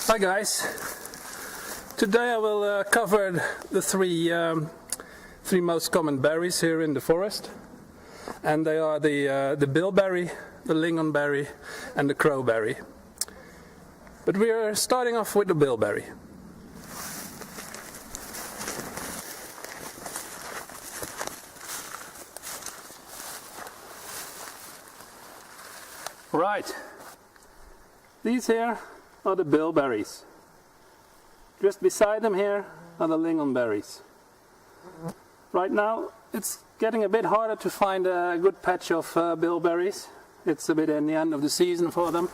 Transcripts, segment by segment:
Hi guys, today I will cover the three most common berries here in the forest, and they are the bilberry, the lingonberry and the crowberry. But we are starting off with the bilberry. Right, these here are the bilberries. Just beside them here are the lingonberries. Right now it's getting a bit harder to find a good patch of bilberries. It's a bit in the end of the season for them.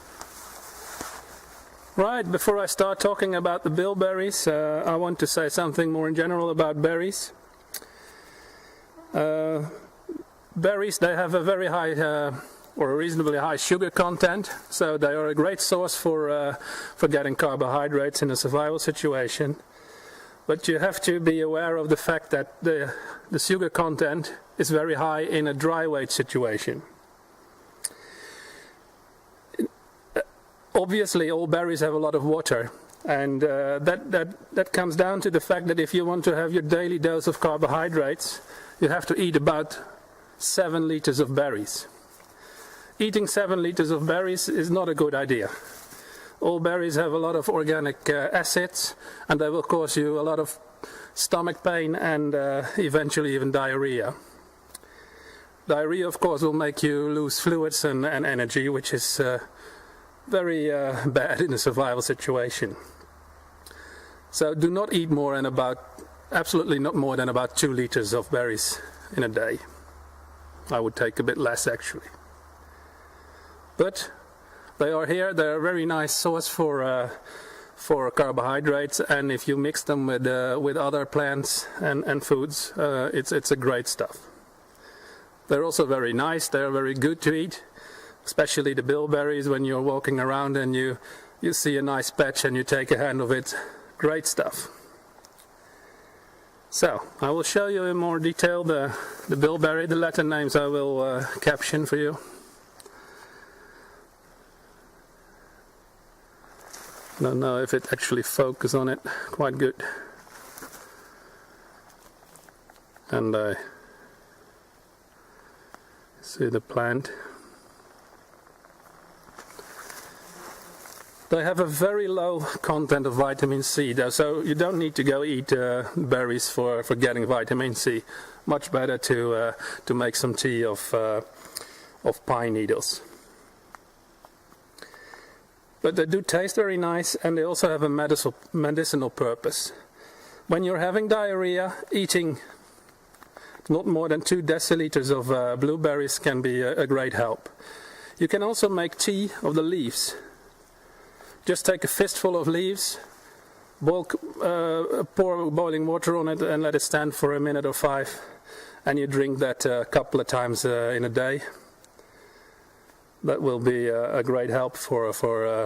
Right, before I start talking about the bilberries, I want to say something more in general about berries. Berries, they have a very high or a reasonably high sugar content, so they are a great source for getting carbohydrates in a survival situation. But you have to be aware of the fact that the sugar content is very high in a dry weight situation. Obviously all berries have a lot of water, and that comes down to the fact that if you want to have your daily dose of carbohydrates, you have to eat about 7 liters of berries. Eating 7 liters of berries is not a good idea. All berries have a lot of organic acids, and they will cause you a lot of stomach pain and eventually even diarrhea. Diarrhea, of course, will make you lose fluids and energy, which is very bad in a survival situation. So do not eat more than absolutely not more than about 2 liters of berries in a day. I would take a bit less actually. But they are here, they're a very nice source for carbohydrates, and if you mix them with other plants and foods, it's a great stuff. They're also very nice, they're very good to eat, especially the bilberries. When you're walking around and you see a nice patch and you take a hand of it, great stuff. So, I will show you in more detail the bilberry. The Latin names I will caption for you. I don't know if it actually focuses on it quite good. And I see the plant. They have a very low content of vitamin C though, so you don't need to go eat berries for getting vitamin C. Much better to make some tea of pine needles. But they do taste very nice, and they also have a medicinal purpose. When you're having diarrhea, eating not more than 2 deciliters of blueberries can be a great help. You can also make tea of the leaves. Just take a fistful of leaves, pour boiling water on it and let it stand for a minute or 5, and you drink that a couple of times in a day. That will be a great help for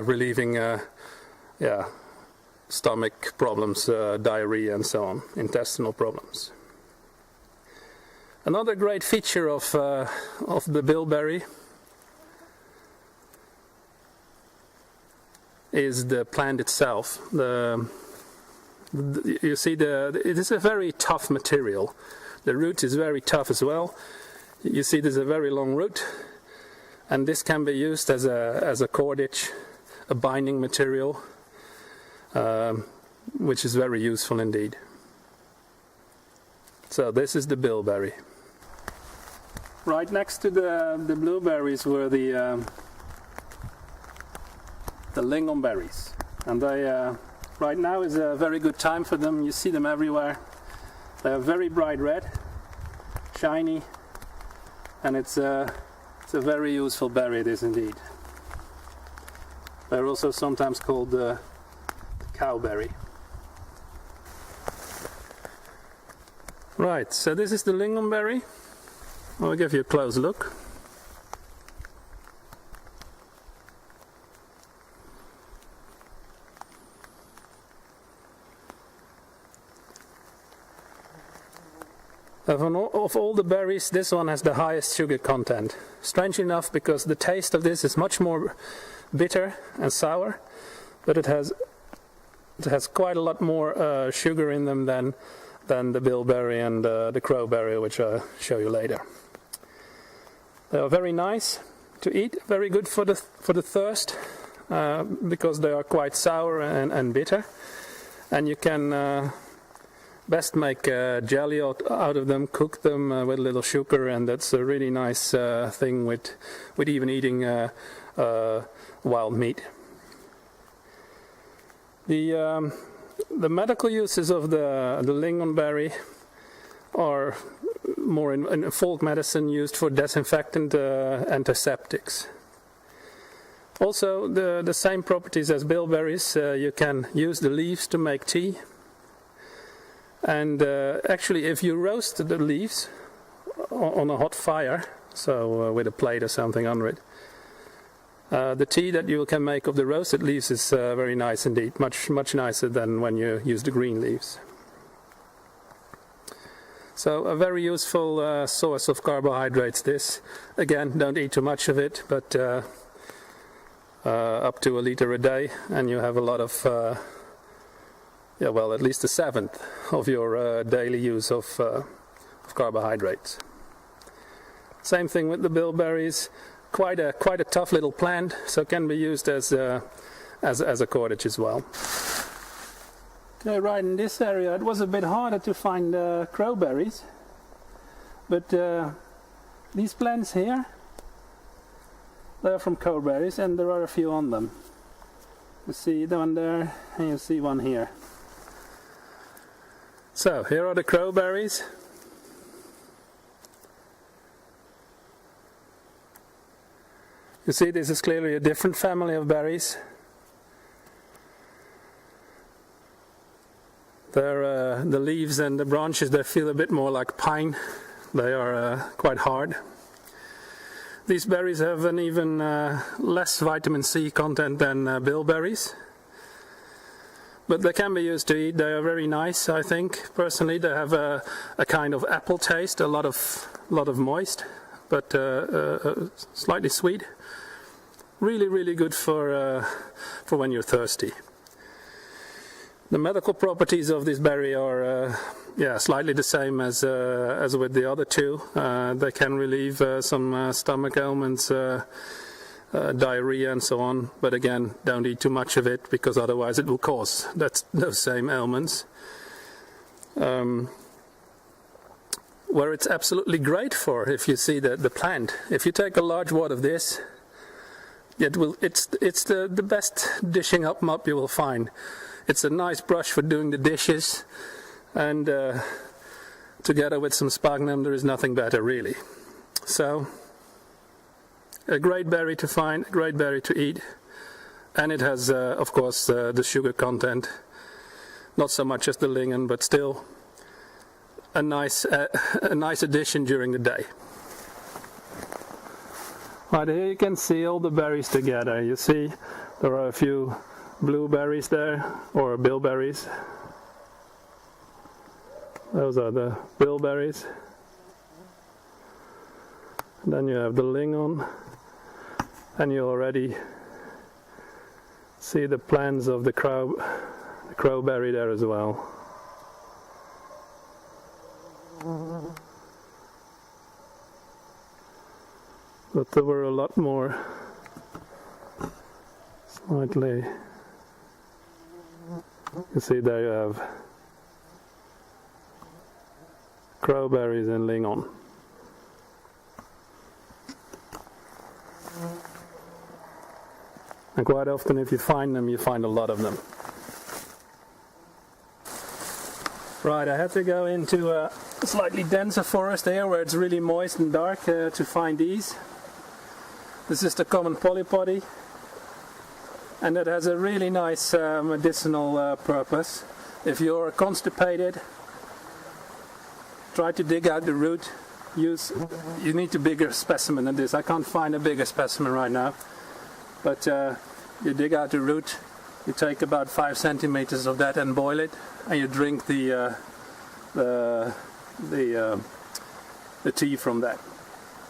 relieving stomach problems, diarrhea and so on, intestinal problems. Another great feature of the bilberry is the plant itself. You see, it is a very tough material. The root is very tough as well. You see there's a very long root. And this can be used as a cordage, a binding material, which is very useful indeed. So this is the bilberry. Right next to the blueberries were the lingonberries, and they right now is a very good time for them. You see them everywhere. They are very bright red, shiny, and it's a very useful berry, it is indeed. They're also sometimes called the cowberry. Right, so this is the lingonberry. I'll give you a close look. Of all the berries, this one has the highest sugar content. Strange enough, because the taste of this is much more bitter and sour, but it has It has quite a lot more sugar in them than the bilberry and the crowberry, which I'll show you later. They are very nice to eat, very good for the thirst, because they are quite sour and bitter, and you can best make jelly out of them, cook them with a little sugar, and that's a really nice thing with even eating wild meat. The medical uses of the lingonberry are more in folk medicine, used for disinfectant antiseptics. Also, the same properties as bilberries. You can use the leaves to make tea. And actually, if you roast the leaves on a hot fire, so with a plate or something under it, the tea that you can make of the roasted leaves is very nice indeed, much nicer than when you use the green leaves. So a very useful source of carbohydrates this. Again, don't eat too much of it, but up to 1 liter a day, and you have a lot of, at least 1/7 of your daily use of carbohydrates. Same thing with the bilberries. Quite a tough little plant, so can be used as a cordage as well. Okay, right in this area it was a bit harder to find crowberries, but these plants here, they're from crowberries, and there are a few on them. You see the one there, and you see one here. So here are the crowberries. You see, this is clearly a different family of berries. The leaves and the branches, they feel a bit more like pine. They are quite hard. These berries have an even less vitamin C content than bilberries, but they can be used to eat. They are very nice, I think. Personally, they have a kind of apple taste, a lot of moist, but slightly sweet. Really good for when you're thirsty. The medical properties of this berry are slightly the same as with the other two. They can relieve some stomach ailments, diarrhea and so on, but again, don't eat too much of it, because otherwise it will cause those same ailments. Where it's absolutely great for, if you see the plant, if you take a large wad of this, it's the best dishing up mop you will find. It's a nice brush for doing the dishes, and together with some sphagnum, there is nothing better really. So, a great berry to find, a great berry to eat, and it has, of course, the sugar content. Not so much as the lignon, but still a nice addition during the day. Right here you can see all the berries together. You see there are a few blueberries there, or bilberries. Those are the bilberries. And then you have the lignon, and you already see the plants of the crowberry there as well. But there were a lot more slightly. You see there you have crowberries and lignon. And quite often if you find them, you find a lot of them. Right, I had to go into a slightly denser forest here where it's really moist and dark to find these. This is the common polypody, and it has a really nice medicinal purpose. If you're constipated, try to dig out the root. You need a bigger specimen than this. I can't find a bigger specimen right now, but you dig out the root, you take about 5 centimeters of that and boil it, and you drink the tea from that.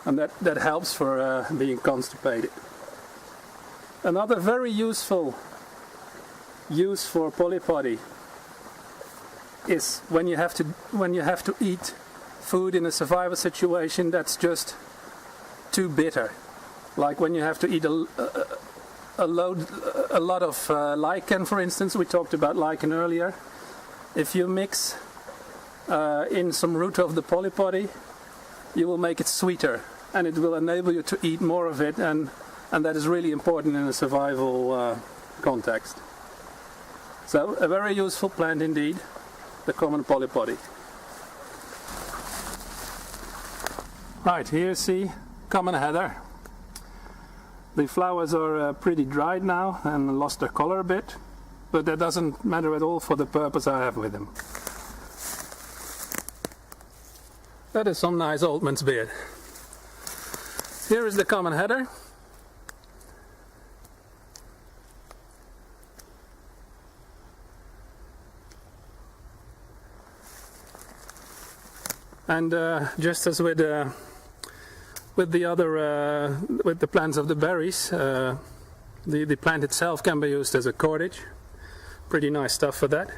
And that helps for being constipated. Another very useful use for polypody is when you have to eat food in a survival situation that's just too bitter, like when you have to eat a lot of lichen, for instance. We talked about lichen earlier. If you mix in some root of the polypody, you will make it sweeter, and it will enable you to eat more of it, and that is really important in a survival context. So a very useful plant indeed, the common polypody. Right, here you see common heather. The flowers are pretty dried now and lost their color a bit, but that doesn't matter at all for the purpose I have with them. That is some nice old man's beard. Here is the common heather. And just as with the plants of the berries, the plant itself can be used as a cordage. Pretty nice stuff for that.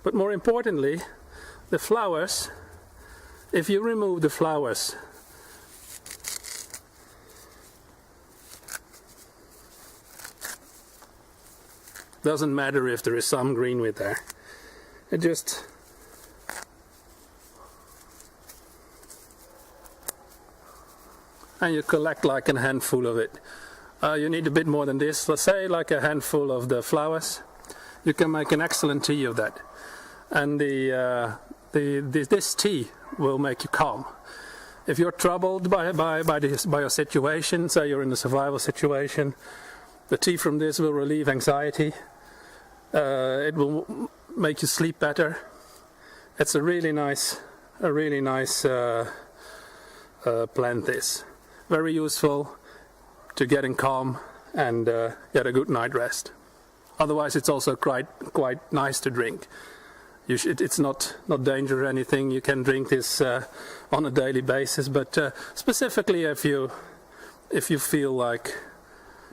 But more importantly, the flowers, if you remove the flowers, doesn't matter if there is some green with there. It just and you collect like a handful of it. You need a bit more than this. Let's say like a handful of the flowers. You can make an excellent tea of that. And this tea will make you calm. If you're troubled by your situation, say you're in a survival situation, the tea from this will relieve anxiety. It will make you sleep better. It's a really nice plant. This. Very useful to getting calm and get a good night rest. Otherwise, it's also quite nice to drink. It's not dangerous or anything. You can drink this on a daily basis, but specifically if you feel like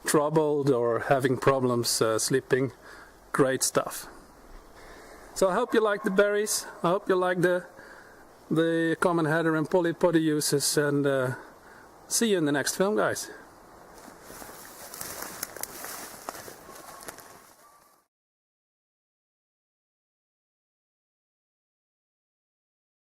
troubled or having problems sleeping, great stuff. So I hope you like the berries. I hope you like the common heather and polypody uses, and see you in the next film, guys.